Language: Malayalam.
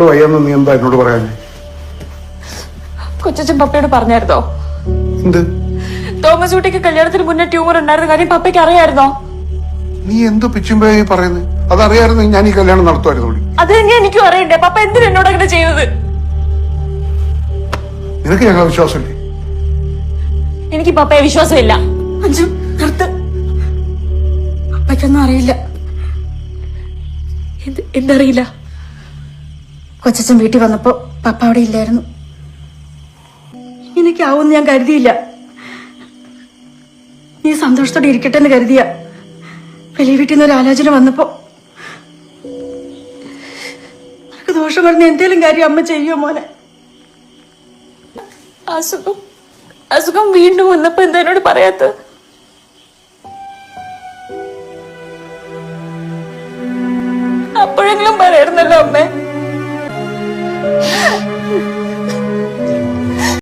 വയ്യാന്ന് നീ എന്താ എന്നോട് പറയാൻ? കൊച്ചച്ഛൻ പപ്പയോട് പറഞ്ഞായിരുന്നോ? എന്ത്? തോമസ് കുട്ടിക്ക് കല്യാണത്തിന് മുന്നേ ട്യൂമർ ഉണ്ടായിരുന്ന കാര്യം പപ്പയ്ക്ക് അറിയായിരുന്നോ? നീ എന്ത് പിച്ചുമ്പായി പറയുന്നത്? അതറിയായിരുന്നു ഞാൻ ഈ കല്യാണം നടത്തുമായിരുന്നു. അത് തന്നെ എനിക്കും അറിയണ്ടേ. പപ്പ എന്തിനാ എന്നോട് അങ്ങനെ ചെയ്തത്? നിനക്ക് ഞങ്ങളെ വിശ്വാസമില്ലേ? എനിക്ക് പപ്പയെ വിശ്വാസമില്ല. അഞ്ജു നിർത്ത്. പപ്പയ്ക്കൊന്നും അറിയില്ല. എന്തറിയില്ല? കൊച്ചച്ഛൻ വീട്ടിൽ വന്നപ്പോ പപ്പ അവിടെ ഇല്ലായിരുന്നു. എനിക്കാവുമെന്ന് ഞാൻ കരുതിയില്ല. നീ സന്തോഷത്തോടെ ഇരിക്കട്ടെ എന്ന് കരുതിയ വലിയ വീട്ടിൽ നിന്ന് ഒരു ആലോചന വന്നപ്പോ നിനക്ക് ദോഷം പറഞ്ഞ എന്തേലും കാര്യം അമ്മ ചെയ്യോ മോനെ? അസുഖം വീണ്ടും വന്നപ്പോ എന്താ എന്നോട് പറയാത്ത? അപ്പോഴെങ്കിലും പറയായിരുന്നല്ലോ അമ്മേ.